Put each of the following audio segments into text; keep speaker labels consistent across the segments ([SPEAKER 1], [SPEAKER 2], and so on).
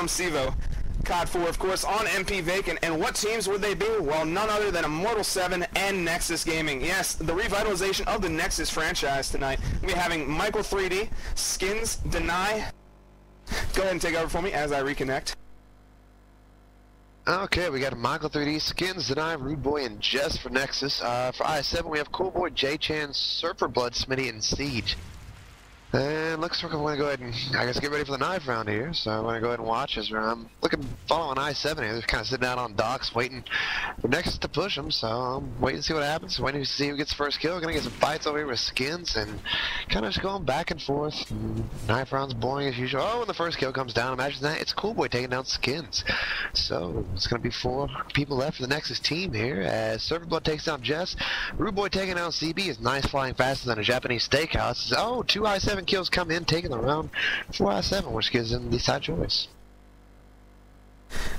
[SPEAKER 1] from CEVO.COD4, of course, on MP Vacant. And what teams would they be? Well, none other than Immortal 7 and Nexus Gaming. Yes, the revitalization of the Nexus franchise tonight. We'll be having Michael 3D, Skins, Deny. Go ahead and take over for me as I reconnect.
[SPEAKER 2] Okay, we got Michael 3D, Skins, Deny, Rude Boy, and Jess for Nexus. For I7, we have Cool Boy, J-Chan, Surfer Blood, Smitty, and Siege. And looks like I'm going to go ahead and, I guess, get ready for the knife round here. So I'm going to go ahead and watch as I'm following I7 here. They're kind of sitting out on docks waiting for Nexus to push them. So I'm waiting to see what happens. Waiting to see who gets first kill. Going to get some fights over here with Skins and kind of just going back and forth. Knife round's boring as usual. Oh, when the first kill comes down, imagine that. It's Cool Boy taking down Skins. So it's going to be 4 people left for the Nexus team here as Surfer Blood takes down Jess. Rude Boy taking down CB is nice, flying faster than a Japanese steakhouse. Oh, 2 I7 kills come in, taking the round for I7, which gives them the side choice.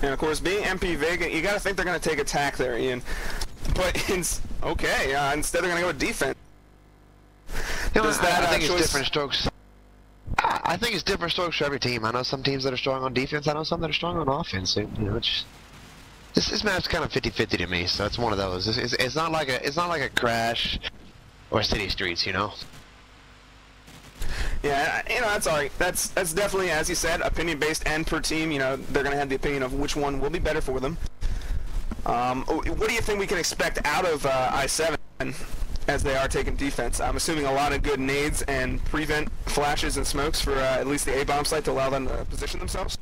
[SPEAKER 1] And of course, being MP Vacant, you got to think they're going to take attack there, Ian. But instead they're going to go with defense.
[SPEAKER 2] You know, I think it's different strokes. I think it's different strokes for every team. I know some teams that are strong on defense. I know some that are strong on offense. You know, it's just, this map's kind of 50-50 to me. So it's one of those. It's not like a Crash or City Streets, you know.
[SPEAKER 1] Yeah, you know, that's alright. That's definitely, as you said, opinion-based and per team. You know, they're going to have the opinion of which one will be better for them. What do you think we can expect out of I7 as they are taking defense? I'm assuming a lot of good nades and prevent flashes and smokes for at least the A-bomb site to allow them to position themselves.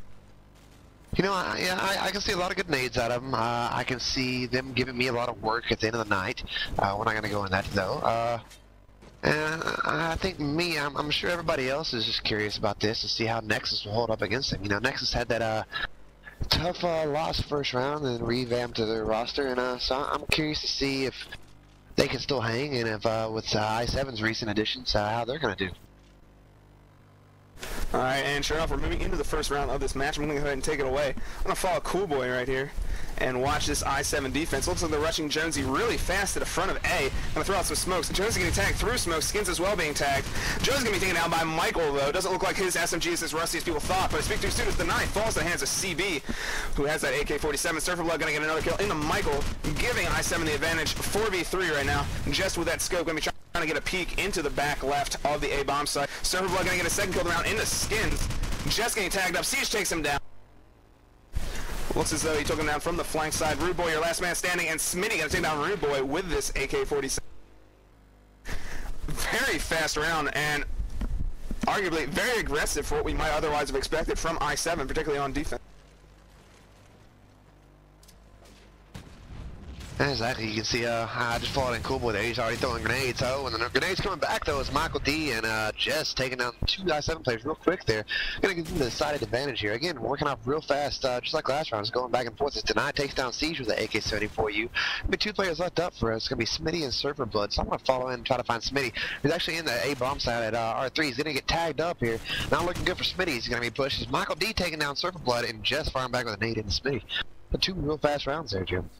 [SPEAKER 2] You know, I can see a lot of good nades out of them. I can see them giving me a lot of work at the end of the night. We're not going to go in that, though. And I think I'm sure everybody else is just curious about this to see how Nexus will hold up against them. You know, Nexus had that tough loss first round and revamped their roster, and so I'm curious to see if they can still hang, and if with I7's recent additions, how they're going to do.
[SPEAKER 1] Alright, and sure enough, we're moving into the first round of this match. I'm going to go ahead and take it away. I'm going to follow Cool Boy right here and watch this I7 defense. Looks like they're rushing Jonesy really fast to the front of A. Going to throw out some smokes. Jonesy getting tagged through smoke. Skins as well being tagged. Joe's going to be taken down by Michael, though. Doesn't look like his SMG is as rusty as people thought, but his victory suit is denied. Falls to the hands of CB, who has that AK-47. Surfer Blood going to get another kill into Michael, giving I7 the advantage 4v3 right now. Just with that scope, going to be trying to get a peek into the back left of the A-bomb site. Surfer Blood going to get a second kill round into Skins. Just getting tagged up. Siege takes him down. Looks as though he took him down from the flank side. Rude Boy, your last man standing, and Smitty going to take down Rude Boy with this AK-47. Very fast round, and arguably very aggressive for what we might otherwise have expected from I7, particularly on defense.
[SPEAKER 2] Exactly, you can see I just followed in Cool Boy there. He's already throwing grenades. Oh, and the grenades coming back though is Michael D and Jess taking down 2 I7 players real quick there. Gonna give them the decided advantage here. Again, working off real fast, just like last round. It's going back and forth. As Deny takes down Siege with the AK-74U. Gonna be 2 players left up for us. It's gonna be Smitty and Surfer Blood. So I'm gonna follow in and try to find Smitty. He's actually in the A bomb side at R3. He's gonna get tagged up here. Not looking good for Smitty. He's gonna be pushed. It's Michael D taking down Surfer Blood and Jess firing back with a nade into Smitty. But 2 real fast rounds there, Jim.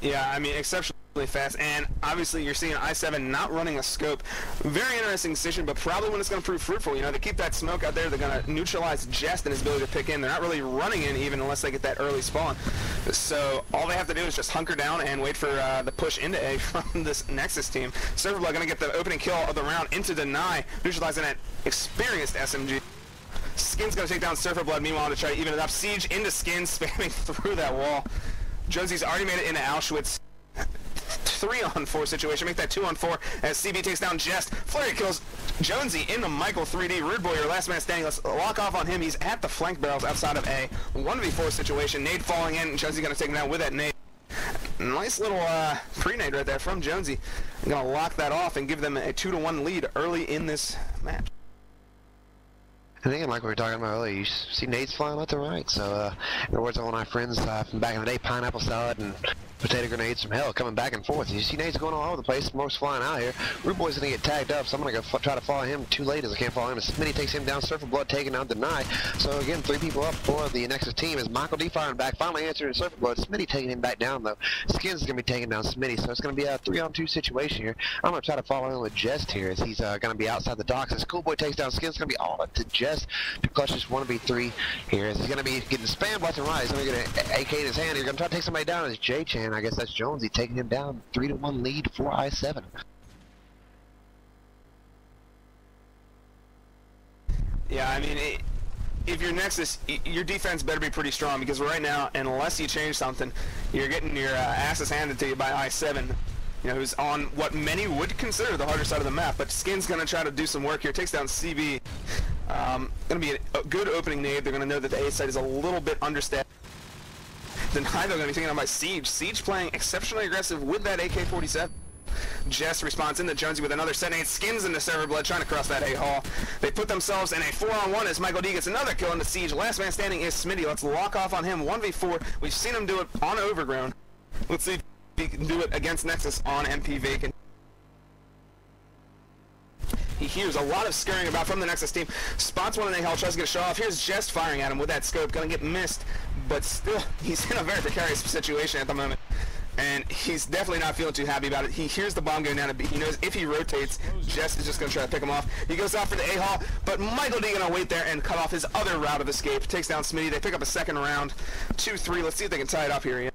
[SPEAKER 1] Yeah, I mean, exceptionally fast, and obviously you're seeing I7 not running a scope. Very interesting decision, but probably when it's going to prove fruitful. You know, they keep that smoke out there, they're going to neutralize Jest and his ability to pick in. They're not really running in even unless they get that early spawn. So all they have to do is just hunker down and wait for the push into A from this Nexus team. Surfer Blood going to get the opening kill of the round into Deny, neutralizing that experienced SMG. Skin's going to take down Surfer Blood, meanwhile, to try to even it up. Siege into Skins, spamming through that wall. Josie's already made it into Auschwitz. 3-on-4 situation, make that 2-on-4 as CB takes down Jest. Flurry kills Jonesy into Michael 3D. Rude Boy, your last man standing. Let's lock off on him. He's at the flank barrels outside of A. 1v4 situation. Nade falling in. Jonesy going to take him down with that nade. Nice little pre-nade right there from Jonesy. I'm going to lock that off and give them a 2-to-1 lead early in this match.
[SPEAKER 2] And again, like we were talking about earlier, you see nades flying left and right. So, in the words of one of my friends from back in the day, pineapple salad and potato grenades from hell coming back and forth. You see nades going all over the place, smoke's flying out here. Rude Boy's going to get tagged up, so I'm going to go try to follow him. Too late as I can't follow him. Smitty takes him down, Surfer Blood taking down Deny. So again, 3 people up for the Nexus team as Michael D firing back, finally answering Surfer Blood. Smitty taking him back down though. Skins is going to be taking down Smitty, so it's going to be a 3-on-2 situation here. I'm going to try to follow him with Jest here as he's going to be outside the docks. As Cool Boy takes down Skins, it's going to be all up to Jest Jess to clutch this 1v3 here. As he's going to be getting spammed left and right. He's going to get an AK in his hand. He's going to try to take somebody down. It's J-Chan. I guess that's Jonesy taking him down. 3-1 lead for I7.
[SPEAKER 1] Yeah, I mean, if you're Nexus, your defense better be pretty strong, because right now, unless you change something, you're getting your asses handed to you by I7, you know, who's on what many would consider the harder side of the map. But Skin's going to try to do some work here. Takes down CB. Going to be a good opening nade. They're going to know that the A side is a little bit understaffed. Then they're going to be taken on by Siege. Siege playing exceptionally aggressive with that AK-47. Jess responds into Jonesy with another set. Skins into Server Blood trying to cross that A-Hall. They put themselves in a 4-on-1 as Michael D gets another kill into Siege. Last man standing is Smitty. Let's lock off on him. 1v4. We've seen him do it on Overgrown. Let's see if he can do it against Nexus on MP Vacant. He hears a lot of scurrying about from the Nexus team. Spots one in the A-Hall, tries to get a shot off. Here's Jess firing at him with that scope. Gonna get missed, but still, he's in a very precarious situation at the moment. And he's definitely not feeling too happy about it. He hears the bomb going down to B. He knows if he rotates, Jess is just going to try to pick him off. He goes out for the A-Hall, but Michael D going to wait there and cut off his other route of escape. Takes down Smitty. They pick up a second round. 2-3. Let's see if they can tie it up here. Yeah.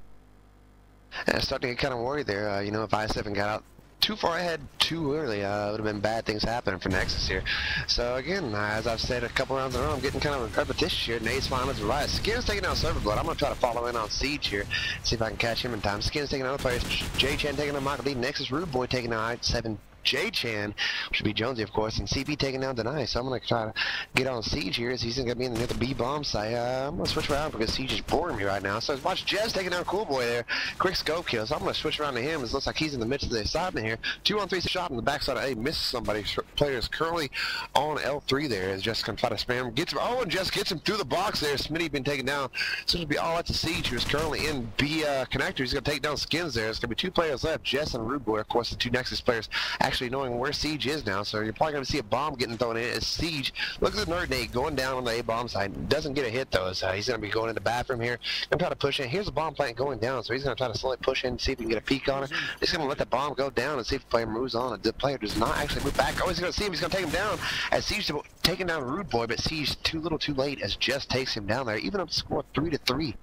[SPEAKER 2] I'm starting to get kind of worried there. You know, if I7 got out too far ahead too early, it would have been bad things happening for Nexus here. So again, as I've said a couple rounds in a row, I'm getting kind of repetitious here. Nade's finals are right. Skin's taking down Server Blood. I'm going to try to follow in on Siege here, see if I can catch him in time. Skin's taking down other players. J-Chan taking down Michael D. Nexus Rude Boy taking down I7. J-Chan, which would be Jonesy, of course, and CB taking down Deny. So I'm going to try to get on Siege here, as he's going to be near the B bomb site. I'm going to switch around because Siege is boring me right now. So watch Jez taking down Cool Boy there. Quick scope kill. So I'm going to switch around to him. It looks like he's in the midst of the assignment here. 2-on-3 shot in the backside of A. Misses somebody. Player is currently on L3 there. Is just going to try to spam. Gets him. Oh, and just gets him through the box there. Smitty been taken down. So it'll be all out to Siege, who's currently in B connector. He's going to take down Skins there. There's going to be two players left. Jess and Rude Boy, of course, the two Nexus players actually knowing where Siege is now, so you're probably going to see a bomb getting thrown in as Siege looks at the nerd nade going down on the A bomb side. Doesn't get a hit though, so he's going to be going in the bathroom here and try to push in. Here's a bomb plant going down, so he's going to try to slowly push in, see if he can get a peek on it. He's going to let the bomb go down and see if the player moves on. The player does not actually move back. Oh, he's going to see him. He's going to take him down as Siege taking down Rude Boy, but Siege too little too late as Jess takes him down there, even up to score 3-3.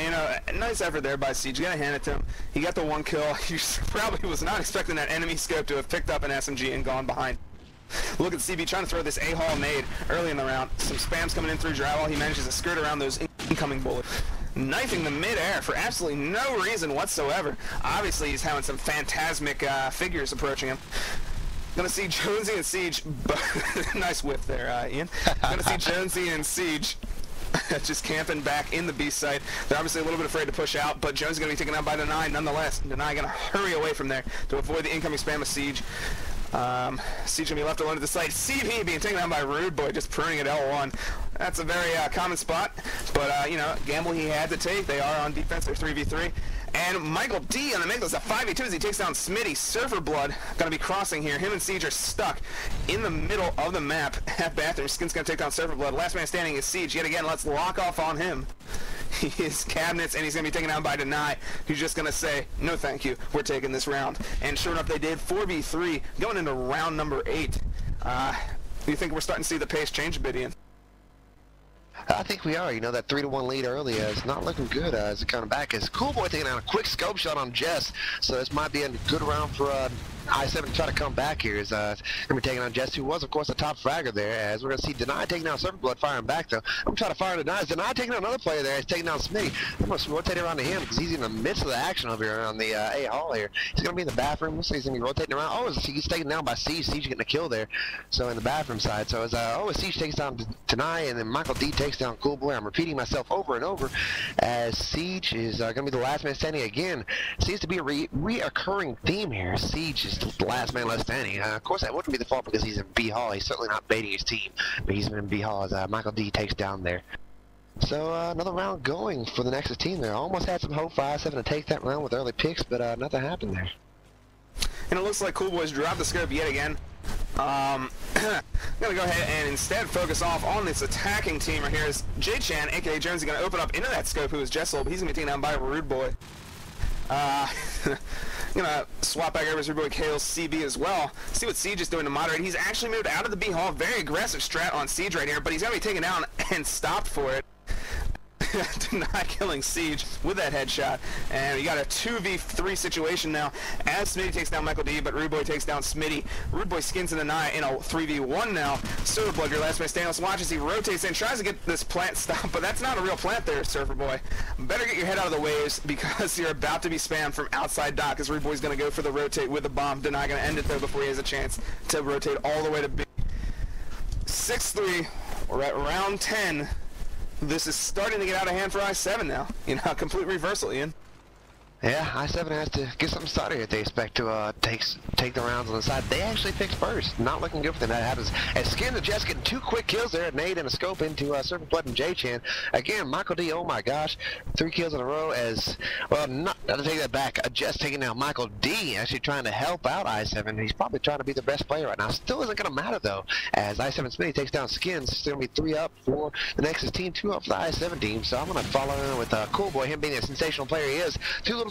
[SPEAKER 1] You know, nice effort there by Siege. You gotta hand it to him. He got the one kill. He probably was not expecting that enemy scope to have picked up an SMG and gone behind. Look at CB trying to throw this A-Hall nade early in the round. Some spams coming in through drywall. He manages to skirt around those incoming bullets. Knifing the mid-air for absolutely no reason whatsoever. Obviously, he's having some phantasmic figures approaching him. Gonna see Jonesy and Siege. Nice whip there, Ian. Gonna see Jonesy and Siege just camping back in the B site. They're obviously a little bit afraid to push out, but Jones is going to be taken out by Deny nonetheless. Deny going to hurry away from there to avoid the incoming spam of Siege. Siege going to be left alone at the site. CV being taken down by Rude Boy, just pruning at L1. That's a very common spot, but, you know, gamble he had to take. They are on defense. They're 3v3. And Michael D on the mix is a 5v2 as he takes down Smitty. Server Blood going to be crossing here. Him and Siege are stuck in the middle of the map at bathroom. Skin's going to take down Server Blood. Last man standing is Siege. Yet again, let's lock off on him. His cabinets, and he's going to be taken down by Deny, who's just going to say, no thank you, we're taking this round. And sure enough, they did. 4v3 going into round number 8. You think we're starting to see the pace change a bit, Ian?
[SPEAKER 2] I think we are. You know, that 3-1 lead early is not looking good as it comes back. As Cool Boy taking out a quick scope shot on Jess, so this might be a good round for I7 to try to come back here. Is going to be taking on Jess, who was, of course, the top fragger there. As we're going to see Deny taking down Server Blood, firing back, though. I'm going to try to fire Deny. Deny taking out another player there. He's taking down Smitty. I'm going to rotate around to him because he's in the midst of the action over here on the A-Hall here. He's going to be in the bathroom. Looks like he's going to be rotating around. Oh, he's taken down by Siege. Siege getting a kill there. So in the bathroom side. So as Siege takes down Deny, and then Michael D takes down Cool Boy. I'm repeating myself over and over as Siege is going to be the last man standing again. Seems to be a reoccurring theme here. Siege is the last man left standing. Of course, that wouldn't be the fault because he's in B Hall. He's certainly not baiting his team, but he's in B Hall as Michael D takes down there. So another round going for the Nexus team there. Almost had some hope for I7 to take that round with early picks, but nothing happened there.
[SPEAKER 1] And it looks like Cool Boys dropped the scope yet again. I'm going to go ahead and instead focus off on this attacking team right here. Is J-Chan, a.k.a. Jonesy, going to open up into that scope, who is Jessel, but he's going to be taken down by Rude Boy. I'm gonna swap back over to Rude Boy Kale's CB as well. See what Siege is doing to moderate. He's actually moved out of the B hall. Very aggressive strat on Siege right here, but he's gonna be taken down and stopped for it. Not killing Siege with that headshot, and we got a 2v3 situation now as Smitty takes down Michael D, but Rude Boy takes down Smitty. Rude Boy skins in the night in a 3v1 now. Surfer Blood, your last man standing. Watch as he rotates in, tries to get this plant stopped, but that's not a real plant there, Surfer Boy. Better get your head out of the waves because you're about to be spammed from outside dock, as Rude Boy's going to go for the rotate with the bomb. Deny going to end it though before he has a chance to rotate all the way to B. 6-3, we're at round 10. This is starting to get out of hand for I7 now. You know, complete reversal, Ian.
[SPEAKER 2] Yeah, I7 has to get something started if they expect to take the rounds on the side. They actually picked first. Not looking good for them. That happens. And Skin the Jets getting 2 quick kills there. Nade and a scope into Surfer Blood and J-Chan. Again, Michael D, oh my gosh. 3 kills in a row as, well, not to take that back. Jets taking down Michael D, actually trying to help out I7. He's probably trying to be the best player right now. Still isn't going to matter, though, as I7 Smitty takes down Skins. It's going to be 3 up for the Nexus team, 2 up for the I7 team. So I'm going to follow in with Cool Boy, him being a sensational player he is.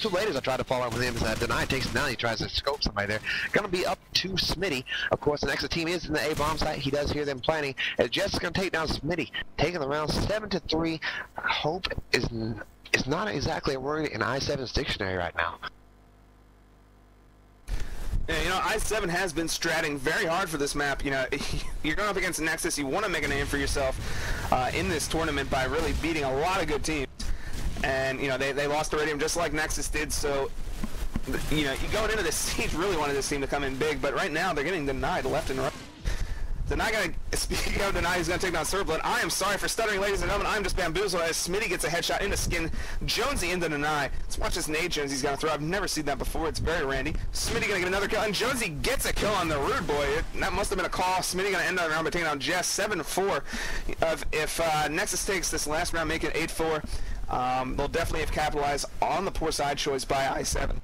[SPEAKER 2] Too late as I try to follow up with him as Deny takes him down. He tries to scope somebody there. Going to be up to Smitty. Of course, the Nexus team is in the A-bomb site. He does hear them planning. And Jets is going to take down Smitty, taking the round 7-3. Hope is not exactly a word in I7's dictionary right now.
[SPEAKER 1] Yeah, you know, I7 has been stratting very hard for this map. You know, you're going up against Nexus. You want to make a name for yourself in this tournament by really beating a lot of good teams. And, you know, they lost to Radium just like Nexus did, so, you know, going into this Siege really wanted this team to come in big, but right now they're getting denied left and right. Deny gonna, speaking of Deny, he's gonna take down Surfblood. I am sorry for stuttering, ladies and gentlemen. I'm just bamboozled as Smitty gets a headshot into Skin. Jonesy into Deny. Let's watch this nade Jonesy's gonna throw. I've never seen that before. It's very randy. Smitty gonna get another kill, and Jonesy gets a kill on the Rude Boy. That must have been a call. Smitty gonna end the round by taking down Jess 7-4. If Nexus takes this last round, make it 8-4, they'll definitely have capitalized on the poor side choice by I7.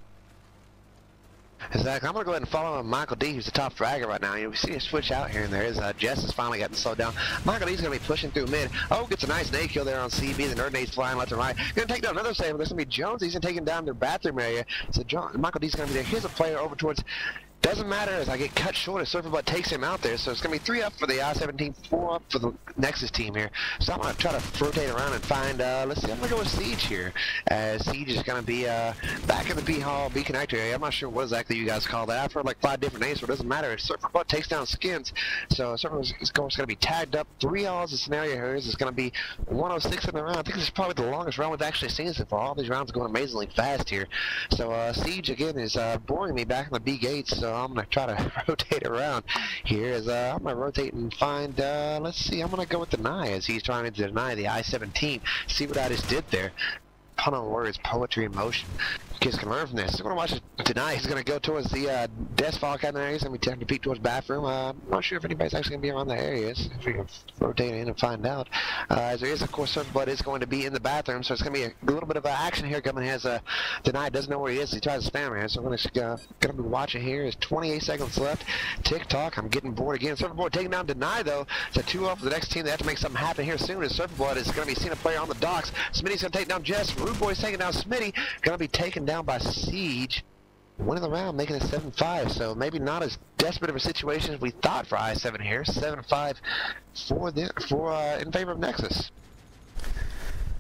[SPEAKER 2] Exactly. I'm going to go ahead and follow Michael D, who's the top fragger right now. You know, we see a switch out here and there. Jess has finally gotten slowed down. Michael D's going to be pushing through mid. Oh, gets a nice nade kill there on CB. The nerd nade's flying left and right. Going to take down another save. There's going to be Jones. He's going to take him down their bathroom area. So Michael D's going to be there. Here's a player over towards... Doesn't matter as I get cut short as Surfer Blood takes him out there. So it's going to be 3 up for the I-17, 4 up for the Nexus team here. So I'm going to try to rotate around and find, let's see, I'm going to go with Siege here. Siege is going to be back in the B Hall, B connector area. I'm not sure what exactly you guys call that. I've heard like 5 different names, so it doesn't matter. Surfer Blood takes down Skins. So Surfer is going to be tagged up. 3 Alls the scenario here is going to be 106 in the round. I think this is probably the longest round we've actually seen so far. All these rounds are going amazingly fast here. So Siege again is boring me back in the B gates. So I'm going to try to rotate around here as I'm going to rotate and find, let's see, I'm going to go with Deny as he's trying to deny the I-17. See what I just did there. Pun on words, poetry in motion. Kids can learn from this. So we're going to watch it tonight. He's going to go towards the desk file cabinet area. He's going to be trying to peek towards bathroom. I'm not sure if anybody's actually going to be around the areas. If we can rotate in and find out. As there is, of course, Surfer Blood is going to be in the bathroom. So it's going to be a little bit of action here coming as Deny doesn't know where he is. He tries to spam here. So we're going to be watching here. There's 28 seconds left. Tick-tock. I'm getting bored again. Surfer Blood taking down Deny, though. It's a 2-0 for the next team. They have to make something happen here soon as Surfer Blood is going to be seeing a player on the docks. Smitty's going to take down Jess. Rude Boy's taking down Smitty. Going to be taken down by Siege. Winning the round, making it 7-5. So maybe not as desperate of a situation as we thought for I7 here. 7-5 in favor of Nexus.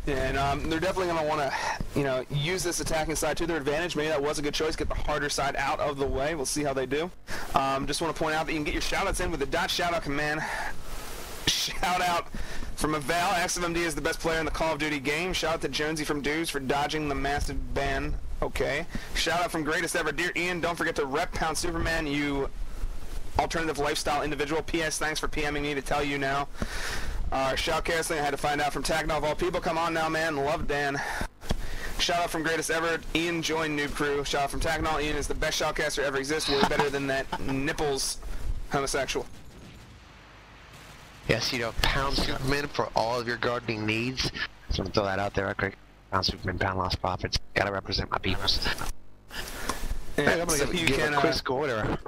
[SPEAKER 1] Yeah, and they're definitely going to want to, you know, use this attacking side to their advantage. Maybe that was a good choice. Get the harder side out of the way. We'll see how they do. Just want to point out that you can get your shoutouts in with the .shoutout command. Shout out from Aval. XFMD is the best player in the Call of Duty game. Shout out to Jonesy from Dudes for dodging the massive ban. Okay. Shout out from Greatest Ever. Dear Ian, don't forget to rep Pound Superman, you alternative lifestyle individual. P.S. Thanks for PMing me to tell you now. Shoutcast thing I had to find out from Tagnov. All people, come on now, man. Love Dan. Shout out from Greatest Ever. Ian joined Noob Crew. Shout out from Tagnol. Ian is the best shoutcaster ever exists. Way better than that nipples homosexual.
[SPEAKER 2] Yes, you know, Pound Superman for all of your gardening needs. Just want to throw that out there real quick. Pound Superman, Pound Lost Profits. Gotta represent my peoples.
[SPEAKER 1] Yeah,
[SPEAKER 2] I'm gonna give a quick score there.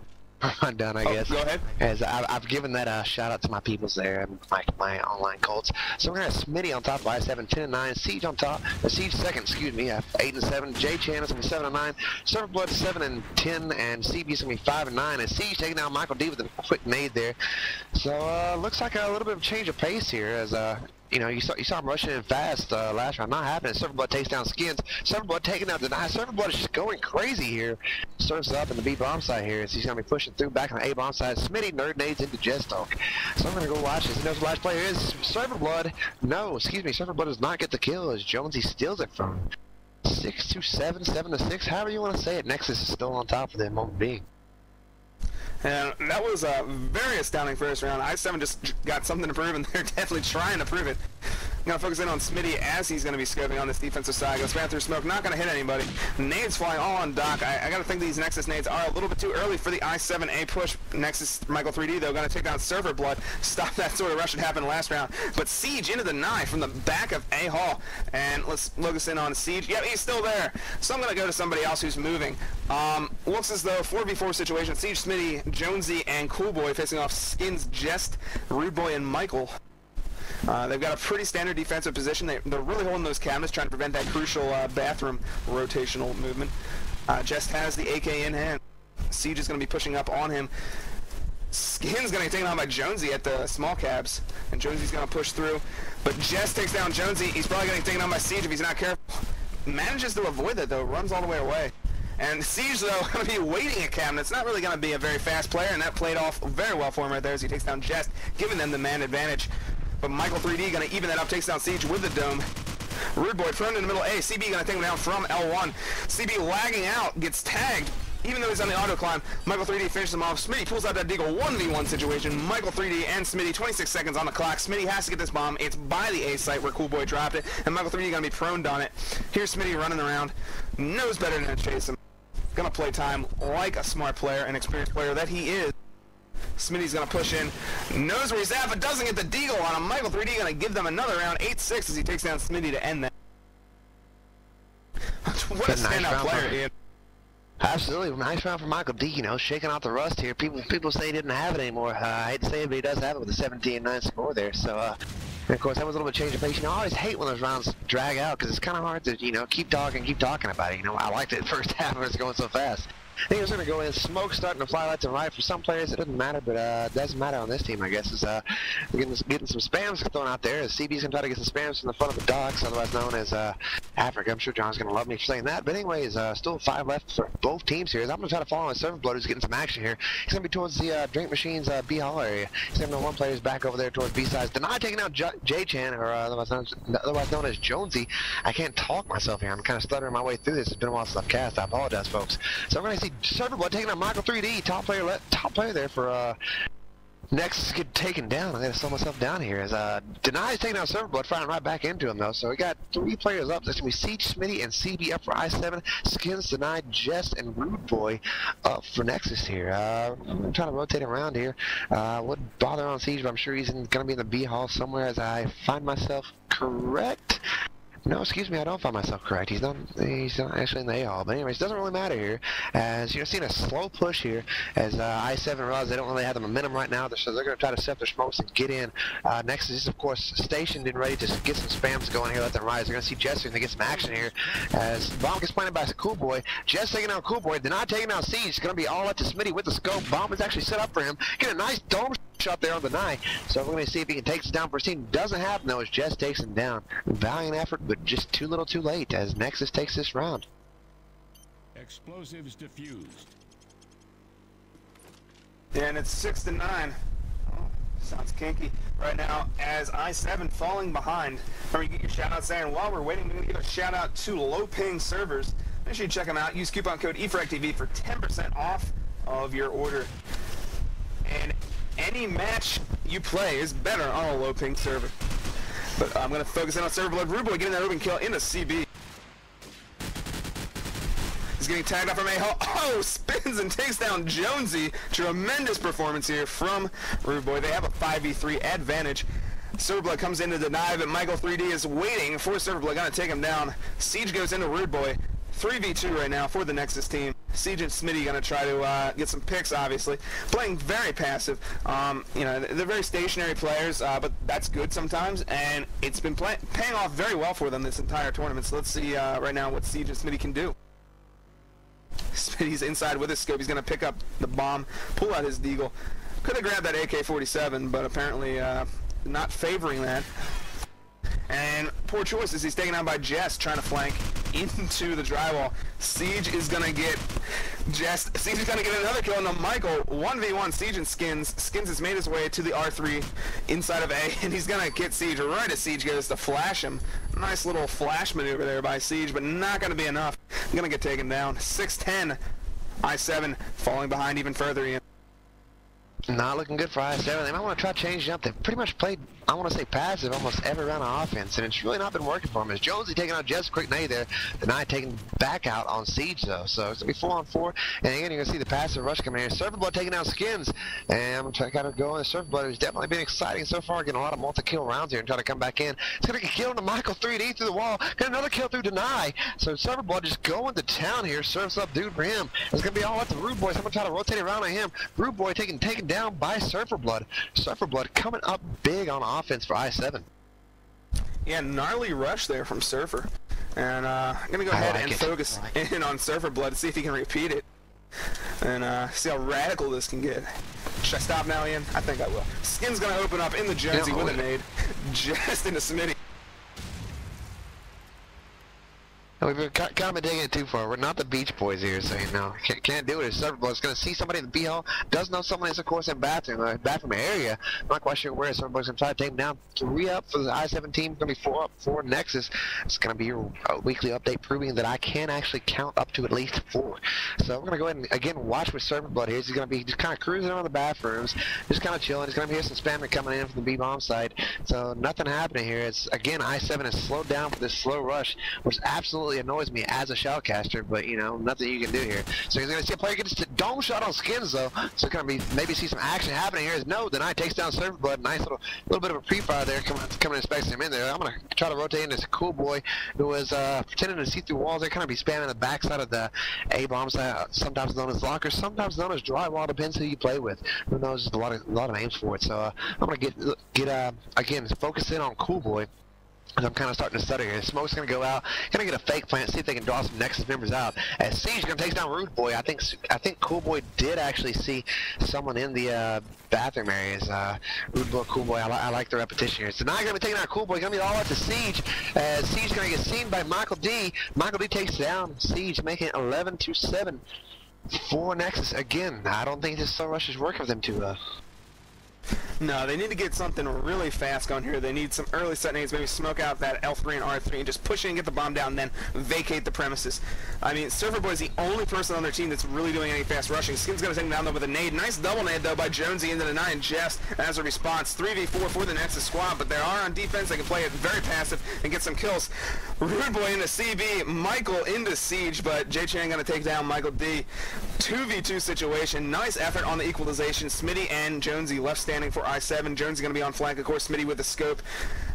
[SPEAKER 2] rundown, I guess.
[SPEAKER 1] Go ahead.
[SPEAKER 2] As I've given that shout out to my peoples there, and my online cults. So we're gonna have Smitty on top of I7, 10-9, Siege on top, Siege second, excuse me, 8-7, J-Chan is gonna be 7-9, Serverblood 7-10, and CB is gonna be 5-9, and Siege taking down Michael D with a quick nade there. So looks like a little bit of change of pace here, as you know, you saw him rushing in fast last round. Not happening. Serverblood takes down Skins. Serverblood taking down Deny. Serverblood is just going crazy here. Surfs up in the B bomb side here, as he's gonna be pushing through back on the A bomb side. Smitty nerd nades into Jestalk. So I'm gonna go watch this. He knows the last player is Serverblood. No, excuse me. Serverblood does not get the kill as Jonesy steals it from 6-7, 7-6. However you want to say it. Nexus is still on top of the moment being.
[SPEAKER 1] And that was a very astounding first round. I7 just got something to prove, and they're definitely trying to prove it. I'm going to focus in on Smitty as he's going to be scoping on this defensive side. Goes ran through smoke, not going to hit anybody. Nades flying all on Doc. I got to think these Nexus nades are a little bit too early for the I7A push. Nexus Michael 3D, though, going to take down Serverblood. Stop that sort of rush that happened last round. But Siege into the 9 from the back of A Hall. And let's focus in on Siege. Yep, he's still there. So I'm going to go to somebody else who's moving. Looks as though 4v4 situation. Siege, Smitty, Jonesy, and Coolboy facing off Skins, Jest, Rude Boy, and Michael. They've got a pretty standard defensive position. They're really holding those cabinets, trying to prevent that crucial bathroom rotational movement. Jest has the AK in hand. Siege is going to be pushing up on him. Skin's going to get taken on by Jonesy at the small cabs, and Jonesy's going to push through. But Jest takes down Jonesy. He's probably going to get taken on by Siege if he's not careful. Manages to avoid that, though. Runs all the way away. And Siege, though, going to be waiting at cabinets. Not really going to be a very fast player, and that played off very well for him right there as he takes down Jest, giving them the man advantage. But Michael 3D going to even that up, takes down Siege with the dome. Rude Boy thrown in the middle A. CB going to take him down from L1. CB lagging out, gets tagged. Even though he's on the auto climb, Michael 3D finishes him off. Smitty pulls out that Deagle 1v1 situation. Michael 3D and Smitty, 26 seconds on the clock. Smitty has to get this bomb. It's by the A site where Coolboy dropped it, and Michael 3D going to be proned on it. Here's Smitty running around. Knows better than to chase him. Going to play time like a smart player, an experienced player that he is. Smitty's going to push in, knows where he's at, but doesn't get the deagle on him. Michael 3D going to give them another round, 8-6, as he takes down Smitty to end that. What a standout player, Ian.
[SPEAKER 2] Absolutely, nice round for Michael D, you know, shaking out the rust here. People say he didn't have it anymore. I hate to say it, but he does have it with a 17-9 score there. So, and of course, that was a little bit of change of pace. You know, I always hate when those rounds drag out because it's kind of hard to, you know, keep talking about it. You know, I liked it the first half when it's going so fast. I think it's going to go in. Smoke starting to fly left and right. For some players, it doesn't matter, but it doesn't matter on this team, I guess. Is getting some spams thrown out there. As CB's going to try to get some spams from the front of the docks, otherwise known as Africa. I'm sure John's going to love me for saying that. But anyways, still 5 left for both teams here. As I'm going to try to follow on Serverblood, who's getting some action here. He's going to be towards the Drink Machine's B Hall area. He's going to one player's back over there towards B sides. Deny taking out J-Chan, or otherwise known as Jonesy. I can't talk myself here. I'm kind of stuttering my way through this. It's been a while since I've cast. I apologize, folks. So I'm going to see Serverblood taking out Michael 3D, top player there for Nexus get taken down. I gotta slow myself down here as Deny is taking out Serverblood, firing right back into him though. So we got 3 players up. That's gonna be Siege, Smitty, and CB up for I7. Skins, Deny, Jest, and Rude Boy up for Nexus here. I'm trying to rotate around here. Wouldn't bother on Siege, but I'm sure he's gonna be in the B hall somewhere as I find myself correct. No, excuse me, I don't find myself correct. He's not actually in the A-Hall. But anyways, it doesn't really matter here. As you're seeing a slow push here, as I7 realizes they don't really have the momentum right now, so they're going to try to set their smokes and get in. Nexus is, of course, stationed and ready to get some spams going here, let them rise. They're going to see Jester and get some action here. As bomb gets planted by Coolboy. Jess taking out Coolboy. They're not taking out Siege. It's going to be all up to Smitty with the scope. Bomb is actually set up for him. Get a nice dome shot there on the 9. So we're going to see if he can take this down for his team. Doesn't happen though, as Jess takes him down. Valiant effort, but just too little too late as Nexus takes this round.
[SPEAKER 3] Explosives diffused.
[SPEAKER 1] And it's 6-9. Oh, sounds kinky right now as I7 falling behind. Remember, you get your shoutouts there, and while we're waiting, we're going to give a shout out to low-ping servers. Make sure you check them out. Use coupon code EFRAGTV for 10% off of your order. And any match you play is better on a low-ping server. But I'm going to focus in on Serverblood. Rude Boy getting that open kill into CB. He's getting tagged off from A-Hall. Oh, spins and takes down Jonesy. Tremendous performance here from Rude Boy. They have a 5v3 advantage. Serverblood comes in to deny, but Michael 3D is waiting for Serverblood. Going to take him down. Siege goes into Rude Boy. 3v2 right now for the Nexus team. Siege and Smitty going to try to get some picks, obviously. Playing very passive. You know, they're very stationary players, but that's good sometimes, and it's been paying off very well for them this entire tournament. So let's see right now what Siege and Smitty can do. Smitty's inside with his scope. He's going to pick up the bomb, pull out his deagle. Could have grabbed that AK-47, but apparently not favoring that. And poor choices. He's taken out by Jess, trying to flank into the drywall. Siege is going to get Siege is going to get another kill. Now Michael, 1v1 Siege and Skins. Skins has made his way to the R3 inside of A, and he's going to get Siege right as Siege goes to flash him. Nice little flash maneuver there by Siege, but not going to be enough. Going to get taken down. 6-10. I7 falling behind even further, Ian.
[SPEAKER 2] Not looking good for I7. They might want to try changing up. They've pretty much played, I want to say, passive almost every round of offense, and it's really not been working for them. As Jonesy taking out Jess, quick nade there. The Knight taking back out on Siege, though. So it's going to be 4-on-4. And again, you're going to see the passive rush coming here. Surferblood taking out Skins. And I'm going to try to go in. Surferblood has definitely been exciting so far, getting a lot of multi-kill rounds here and try to come back in. It's going to get killed into Michael 3D through the wall. Got another kill through Deny. So Surferblood just going to town here. Surfs up dude for him. It's going to be all up to Rude Boy. So I'm going to try to rotate around on him. Rude Boy taken down by Surferblood. Surferblood coming up big on offense for I7.
[SPEAKER 1] Yeah, gnarly rush there from Surfer. And I'm going to go ahead and focus in on Surferblood to see if he can repeat it. And see how radical this can get. Should I stop now, Ian? I think I will. Skin's going to open up in the Jonesy with a nade. Just into Smitty.
[SPEAKER 2] We've been kind of digging it too far. We're not the Beach Boys here, so you know, can't do it. It's Surferblood's going to see somebody in the B-hole, does know someone is, of course, in bathroom area. I'm not quite sure where. Surferblood's going to try to take him down. 3 up for the I7 team. It's going to be 4 up for Nexus. It's going to be your weekly update proving that I can actually count up to at least 4. So we're going to go ahead and, again, watch with Surferblood here. He's going to be just kind of cruising around the bathrooms, just kind of chilling. He's going to hear some spamming coming in from the B-bomb side. So nothing happening here. It's, again, I7 is slowed down for this slow rush, which absolutely annoys me as a shoutcaster, but you know, nothing you can do here. So he's going to see a player get a dome shot on Skins, though. So going to be maybe see some action happening here. As no, the Knight takes down Surferblood. Nice little bit of a pre-fire there, coming and inspecting him in there. I'm going to try to rotate in this cool boy who was pretending to see through walls. They're kind of be spamming the backside of the A-bomb side, sometimes known as lockers, sometimes known as drywall. Depends who you play with. Who knows? There's a lot of names for it. So I'm going to get again focus in on cool boy. I'm kind of starting to stutter here. Smoke's going to go out. Going to get a fake plant, see if they can draw some Nexus members out. As Siege going to take down Rude Boy. I think Cool Boy did actually see someone in the bathroom areas. Rude Boy, Cool Boy. I like the repetition here. So now going to be taking out Cool Boy. Going to be all out to Siege. Siege going to get seen by Michael D. Michael D takes down Siege, making it 11-7 for Nexus. Again, I don't think this slow rush is working for them too well.
[SPEAKER 1] No, they need to get something really fast going here. They need some early set nades, maybe smoke out that L3 and R3 and just push in, get the bomb down, and then vacate the premises. I mean, Surferboy is the only person on their team that's really doing any fast rushing. Skin's going to take him down though with a nade. Nice double nade though by Jonesy into the 9 Jeffs as a response. 3v4 for the Nexus squad, but they are on defense. They can play it very passive and get some kills. Rude Boy into CB, Michael into Siege, but J-Chan going to take down Michael D. 2v2 situation. Nice effort on the equalization. Smitty and Jonesy left standing for I7. Jonesy going to be on flank, of course. Smitty with the scope.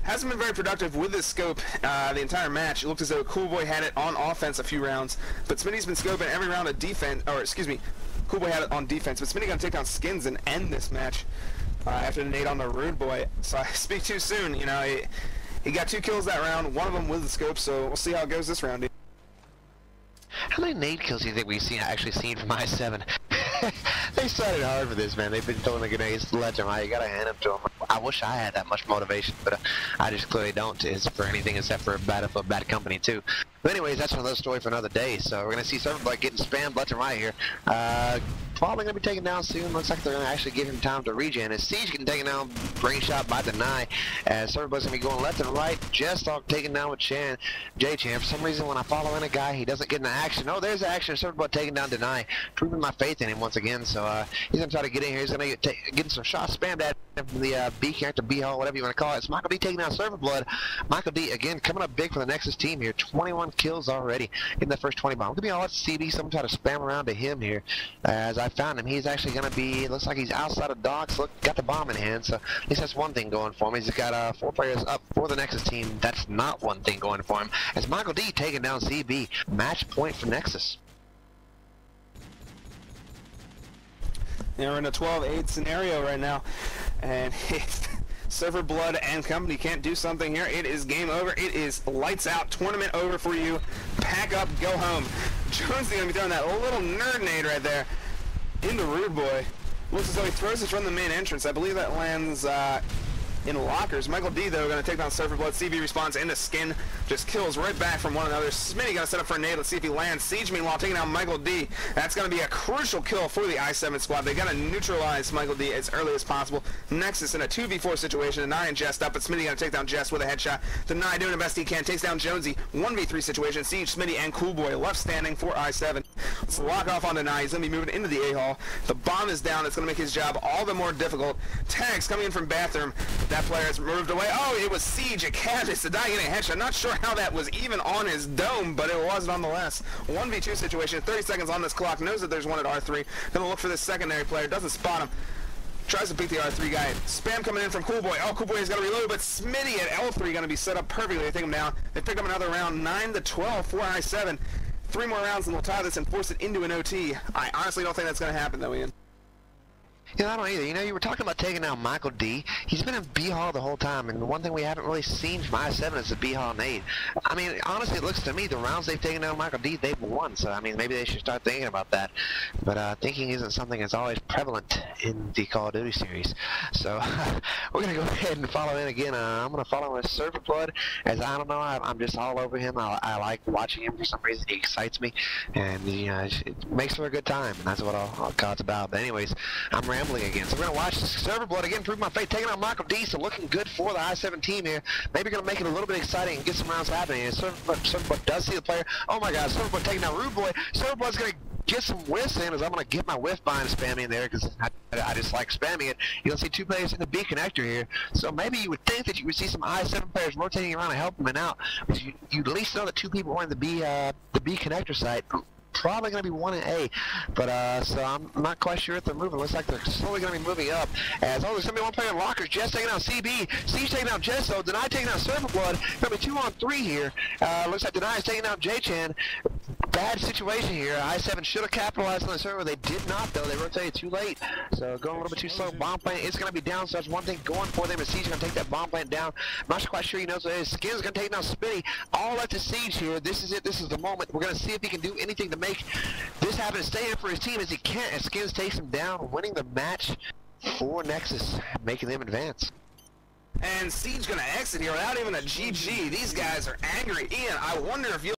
[SPEAKER 1] Hasn't been very productive with this scope the entire match. It looked as though Cool Boy had it on offense a few rounds, but Smitty's been scoping every round of defense, or excuse me, Cool Boy had it on defense, but Smitty going to take down Skins and end this match after the nade on the Rude Boy. So I speak too soon. You know, he got 2 kills that round, one of them with the scope, so we'll see how it goes this round.
[SPEAKER 2] How many nade kills do you think we've actually seen from I7? They started hard for this, man. They've been throwing the grenades left and right. You gotta hand them to them. I wish I had that much motivation, but I just clearly don't. It's for anything except for bad company too. But anyways, that's another story for another day. So we're gonna see Surferblood getting spammed left and right here. Probably gonna be taken down soon. Looks like they're gonna actually give him time to regen. As Siege getting taken down, brain shot by Deny. As Surferblood's gonna be going left and right. Jestalk taken down with J-Chan. For some reason, when I follow in a guy, he doesn't get into action. Oh, there's action. Surferblood taking down Deny, proving my faith in him once again. So he's gonna try to get in here. He's gonna get some shots spammed at him from the B character, B hole, whatever you want to call it. It's Michael D taking down Surferblood. Michael D again coming up big for the Nexus team here. 21 kills already in the first 20 bomb. Gonna be all at CB. Someone try to spam around to him here. As I found him, he's actually gonna be. Looks like he's outside of docks. Look, got the bomb in hand. So at least that's one thing going for him. He's got 4 players up for the Nexus team. That's not one thing going for him. As Michael D taking down CB. Match point for Nexus.
[SPEAKER 1] We're in a 12-8 scenario right now, and Server Blood and company can't do something here. It is game over. It is lights out. Tournament over for you. Pack up, go home. Jonesy gonna be throwing that little nerd nade right there into Rude Boy. Looks as though he throws it from the main entrance. I believe that lands in lockers. Michael D, though, going to take down Server Blood. CV responds into Skin. Just kills right back from one another. Smitty going to set up for a nade. Let's see if he lands. Siege, meanwhile, taking down Michael D. That's going to be a crucial kill for the I7 squad. They got to neutralize Michael D as early as possible. Nexus in a 2v4 situation. Denying Jest up, but Smitty going to take down Jest with a headshot. Deny doing the best he can. Takes down Jonesy. 1v3 situation. Siege, Smitty, and Cool Boy left standing for I7. Let's lock off on Deny. He's going to be moving into the A-Hall. The bomb is down. It's going to make his job all the more difficult. Tags coming in from bathroom. That player has moved away. Oh, it was Siege at Cabbage. Deny getting a headshot. Not sure how that was even on his dome, but it was nonetheless. 1v2 situation. 30 seconds on this clock. Knows that there's one at R3. Gonna look for this secondary player. Doesn't spot him. Tries to beat the R3 guy. Spam coming in from Cool Boy. Oh, Cool Boy has got to reload, but Smitty at L3 going to be set up perfectly. They take him down. They pick up another round. 9-12 for I7. 3 more rounds and they'll tie this and force it into an OT. I honestly don't think that's going to happen, though, Ian.
[SPEAKER 2] Yeah, I don't either. You know, you were talking about taking out Michael D. He's been in B-Hall the whole time, and the one thing we haven't really seen from I7 is the B-Hall nade. I mean, honestly, it looks to me the rounds they've taken out Michael D, they've won. So, I mean, maybe they should start thinking about that. But thinking isn't something that's always prevalent in the Call of Duty series. So, we're going to go ahead and follow in again. I'm going to follow with Server Blood, as I don't know, I'm just all over him. I like watching him for some reason. He excites me, and you know, it makes for a good time, and that's what all COD's about. But anyways, I'm rambling again. So we're going to watch Server Blood again, prove my faith, taking out Michael D, so looking good for the I7 team here. Maybe going to make it a little bit exciting and get some rounds happening. And Server Blood does see the player. Oh my god, Server Blood taking out Rude Boy. Server Blood's going to get some whiffs in, as I'm going to get my whiff behind spamming in there, because I just like spamming it. You'll see 2 players in the B connector here. So maybe you would think that you would see some I7 players rotating around and helping them out, because you at least know that 2 people are in the B connector site. Probably going to be 1 in A, but so I'm not quite sure if they're moving. Looks like they're slowly going to be moving up. As there's going to be 1 player in lockers. Jess taking out CB, Siege taking out Jesso, Deny taking out Server Blood. Going to be 2 on 3 here. Looks like Deny is taking out J-Chan. Bad situation here. I7 should have capitalized on the server. They did not, though. They rotated too late. So going a little bit too slow. Bomb plant is going to be down, so that's one thing going for them. And Siege is going to take that bomb plant down. I'm not quite sure he knows what it is. Skin's going to take down Spitty. All left to Siege here. This is it. This is the moment. We're going to see if he can do anything to make this happen and stay in for his team as he can. As Skins takes him down, winning the match for Nexus, making them advance.
[SPEAKER 1] And Siege going to exit here without even a GG. These guys are angry. Ian, I wonder if you'll